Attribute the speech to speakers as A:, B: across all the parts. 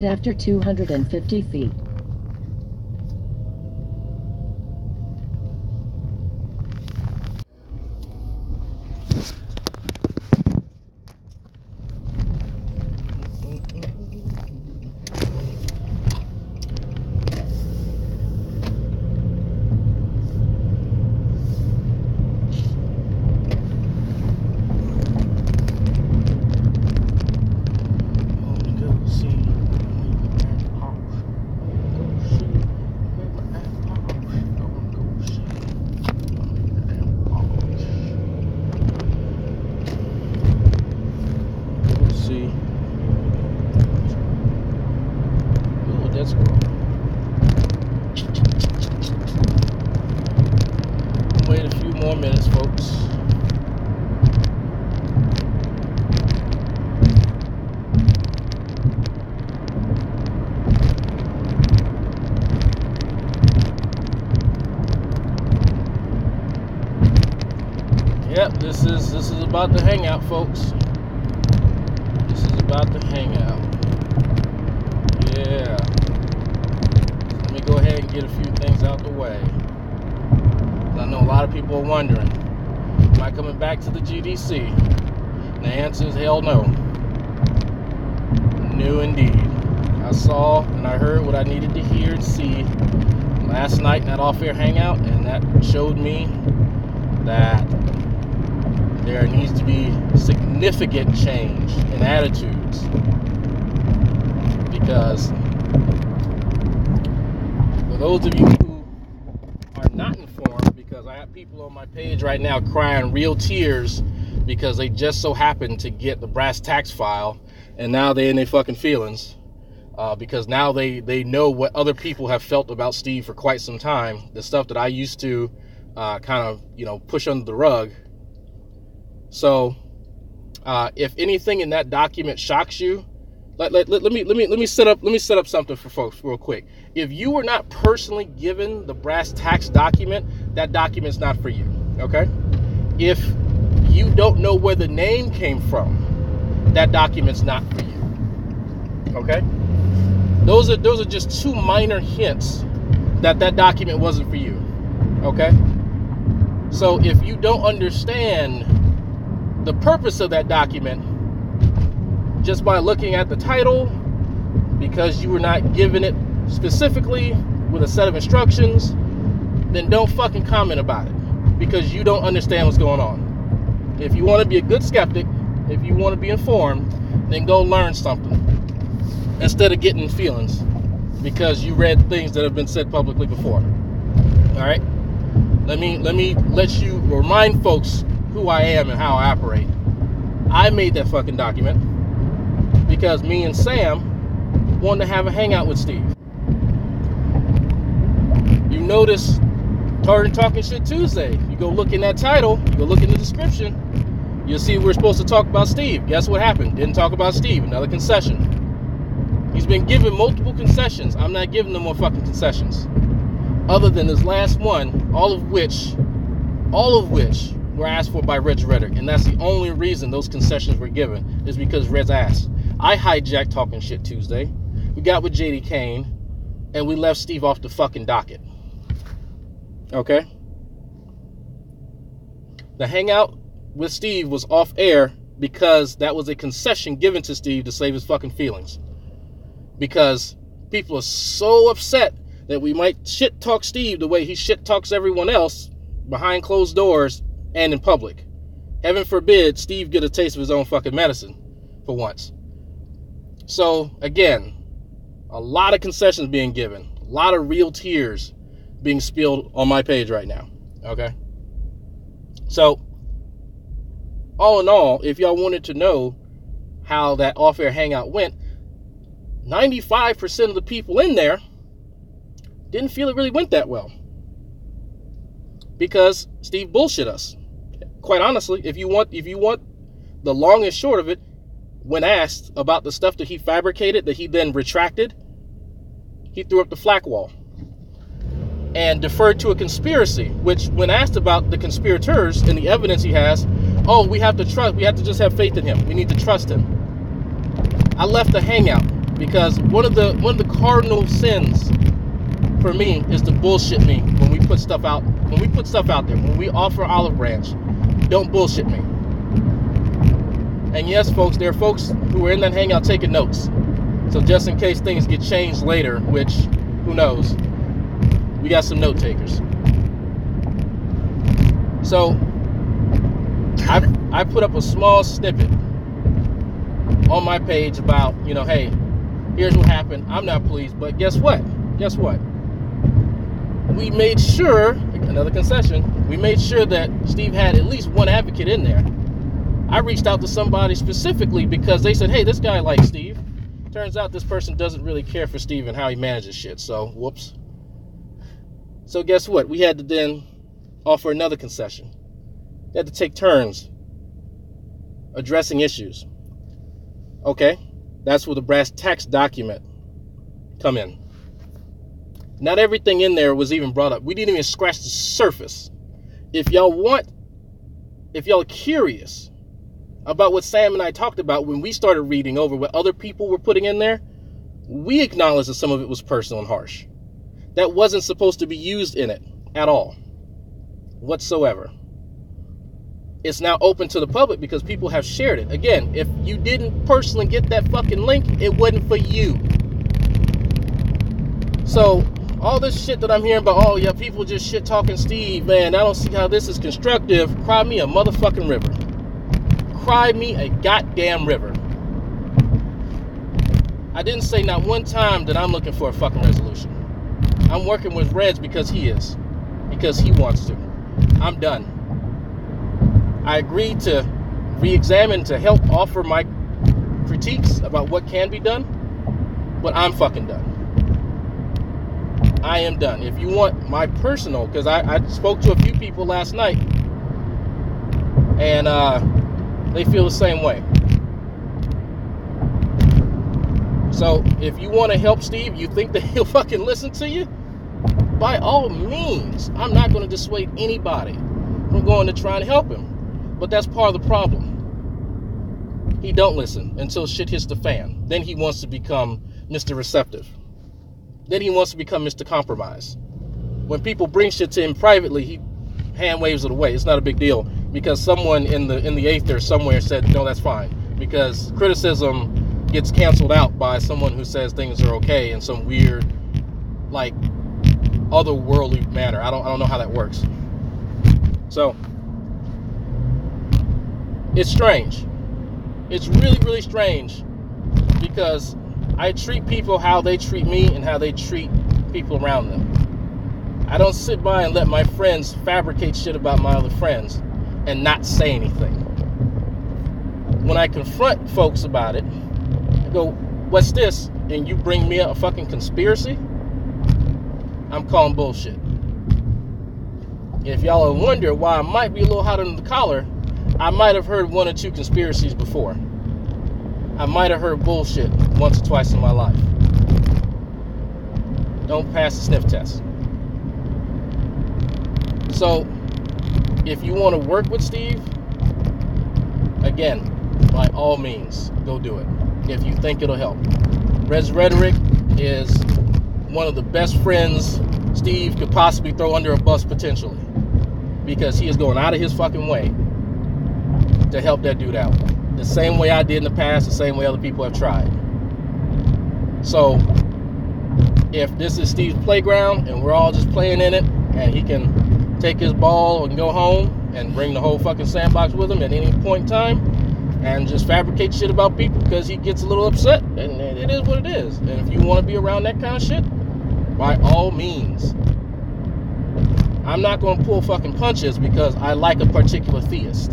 A: After 250 feet.
B: Wait a few more minutes, folks. Yep, this is about the hangout, folks. This is about the hangout. Yeah. Let me go ahead and get a few things out the way. I know a lot of people are wondering, am I coming back to the GDC? And the answer is hell no. No indeed. I saw and I heard what I needed to hear and see last night in that off-air hangout, and that showed me that there needs to be significant change in attitudes, because for those of you who are not informed, because I have people on my page right now crying real tears because they just so happened to get the brass tacks file, and now they're in their fucking feelings, because now they know what other people have felt about Steve for quite some time. The stuff that I used to kind of, push under the rug. So if anything in that document shocks you, let me set up something for folks real quick. If you were not personally given the brass tacks document, that document's not for you. Okay? If you don't know where the name came from, that document's not for you. Okay? Those are just two minor hints that document wasn't for you. Okay? So if you don't understand the purpose of that document just by looking at the title, because you were not given it specifically with a set of instructions, then don't fucking comment about it, because you don't understand what's going on. If you want to be a good skeptic, if you want to be informed, then go learn something instead of getting feelings because you read things that have been said publicly before. All right? Let me let you remind folks who I am and how I operate. I made that fucking document because me and Sam wanted to have a hangout with Steve. You notice during Talking Shit Tuesday, you go look in that title, you go look in the description, you'll see we're supposed to talk about Steve. Guess what happened? Didn't talk about Steve. Another concession. He's been given multiple concessions. I'm not giving them more fucking concessions. Other than this last one, all of which were asked for by Red's rhetoric. And that's the only reason those concessions were given, is because Red's asked. I hijacked Talking Shit Tuesday. We got with JD Kane, and we left Steve off the fucking docket. Okay? The hangout with Steve was off air because that was a concession given to Steve to save his fucking feelings. Because people are so upset that we might shit talk Steve the way he shit talks everyone else behind closed doors and in public. Heaven forbid Steve get a taste of his own fucking medicine for once. So again, a lot of concessions being given, a lot of real tears being spilled on my page right now. Okay? So all in all, if y'all wanted to know how that off-air hangout went, 95% of the people in there didn't feel it really went that well, because Steve bullshit us. Quite honestly, if you want the long and short of it, when asked about the stuff that he fabricated, that he then retracted, he threw up the flak wall and deferred to a conspiracy, which when asked about the conspirators and the evidence he has, we have to just have faith in him. We need to trust him. I left the hangout because one of the cardinal sins for me is to bullshit me when we put stuff out. When we put stuff out there, when we offer olive branch, don't bullshit me. And yes, folks, there are folks who are in that hangout taking notes. So just in case things get changed later, which who knows, we got some note takers. So I put up a small snippet on my page about, you know, hey, here's what happened. I'm not pleased, but guess what? Guess what? We made sure, another concession, we made sure that Steve had at least one advocate in there. I reached out to somebody specifically because they said, hey, this guy likes Steve. Turns out this person doesn't really care for Steve and how he manages shit, so whoops. So guess what? We had to then offer another concession. We had to take turns addressing issues. Okay, that's where the brass tacks document come in. Not everything in there was even brought up. We didn't even scratch the surface. If y'all are curious about what Sam and I talked about when we started reading over what other people were putting in there, we acknowledged that some of it was personal and harsh. That wasn't supposed to be used in it at all, whatsoever. It's now open to the public because people have shared it. Again, if you didn't personally get that fucking link, it wasn't for you. So all this shit that I'm hearing about, oh yeah, people just shit talking Steve, man, I don't see how this is constructive. Cry me a motherfucking river. Cry me a goddamn river. I didn't say not one time that I'm looking for a fucking resolution. I'm working with Reds because he is. Because he wants to. I'm done. I agreed to re-examine, to help offer my critiques about what can be done, but I'm fucking done. I am done. If you want my personal, because I spoke to a few people last night, and they feel the same way. So if you want to help Steve, you think that he'll fucking listen to you? By all means. I'm not going to dissuade anybody from going to try and help him. But that's part of the problem. He don't listen until shit hits the fan. Then he wants to become Mr. Receptive. Then he wants to become Mr. Compromise. When people bring shit to him privately, he hand waves it away. It's not a big deal because someone in the aether somewhere said, no, that's fine. Because criticism gets canceled out by someone who says things are okay in some weird, like, otherworldly manner. I don't know how that works. So it's strange. It's really, really strange because I treat people how they treat me and how they treat people around them. I don't sit by and let my friends fabricate shit about my other friends and not say anything. When I confront folks about it, I go, what's this? And you bring me a fucking conspiracy? I'm calling bullshit. If y'all are wondering why I might be a little hot under the collar, I might have heard one or two conspiracies before. I might have heard bullshit once or twice in my life. Don't pass the sniff test. So, if you want to work with Steve, again, by all means, go do it. If you think it'll help. Res Rhetoric is one of the best friends Steve could possibly throw under a bus potentially. Because he is going out of his fucking way to help that dude out. The same way I did in the past, the same way other people have tried. So, if this is Steve's playground and we're all just playing in it, and he can take his ball and go home and bring the whole fucking sandbox with him at any point in time and just fabricate shit about people because he gets a little upset, and it is what it is. And if you want to be around that kind of shit, by all means. I'm not going to pull fucking punches because I like a particular theist.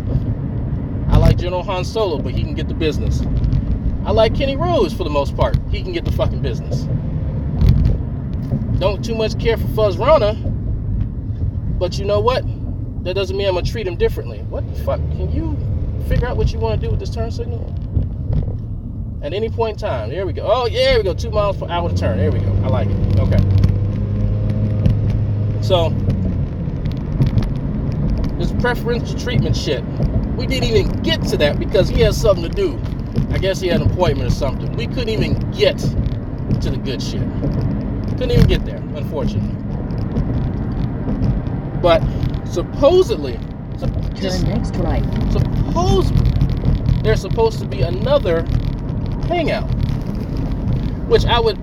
B: I like General Han Solo, but he can get the business. I like Kenny Rose for the most part. He can get the fucking business. Don't too much care for Fuzz Rana, but you know what? That doesn't mean I'm going to treat him differently. What the fuck? Can you figure out what you want to do with this turn signal? At any point in time. There we go. Oh, yeah, there we go. 2 miles per hour to turn. There we go. I like it. Okay. So, this preferential treatment shit, we didn't even get to that because he has something to do. I guess he had an appointment or something. We couldn't even get to the good shit. Couldn't even get there, unfortunately. But supposedly,
A: Turn next right.
B: supposedly, there's supposed to be another hangout, which I would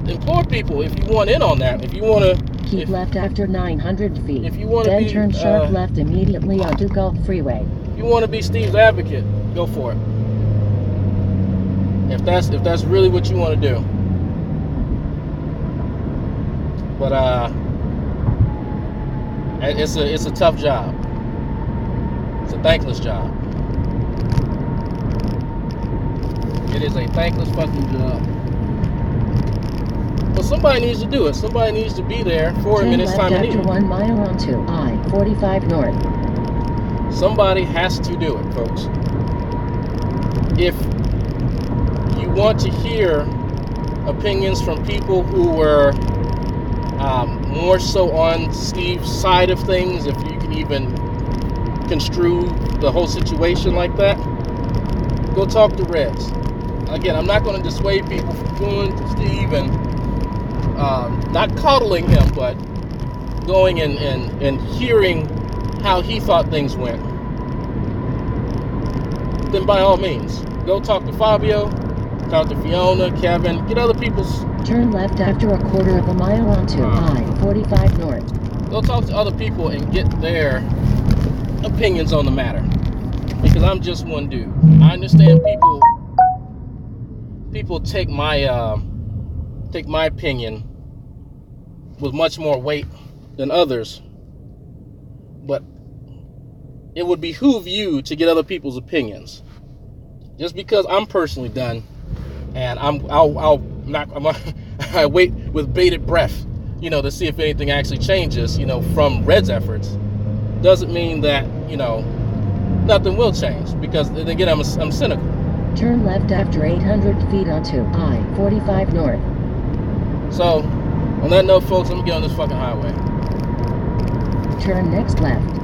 B: implore people, if you want in on that, if you want to
A: Keep left after 900 feet.
B: If you want to
A: then
B: be,
A: turn sharp left immediately onto Gulf Freeway.
B: If you want to be Steve's advocate, go for it. If that's really what you want to do. But it's a tough job. It's a thankless job. It is a thankless fucking job. But somebody needs to do it. Somebody needs to be there for him in his time of need.
A: Turn left after 1 mile onto I-45 North.
B: Somebody has to do it, folks. If you want to hear opinions from people who were more so on Steve's side of things, if you can even construe the whole situation like that, go talk to Reds. Again, I'm not going to dissuade people from going to Steve and not coddling him, but going and hearing how he thought things went. Then by all means, go talk to Fabio, talk to Fiona, Kevin, get other people's...
A: Turn left after a quarter of a mile onto I-45 North.
B: Go talk to other people and get their opinions on the matter. Because I'm just one dude. I understand people take my opinion with much more weight than others, but it would behoove you to get other people's opinions. Just because I'm personally done, and I wait with bated breath, to see if anything actually changes, from Red's efforts, doesn't mean that, nothing will change. Because then again, I'm cynical.
A: Turn left after 800 feet onto I-45 North.
B: So, on that note, folks, I'm gonna get on this fucking highway.
A: Turn next left.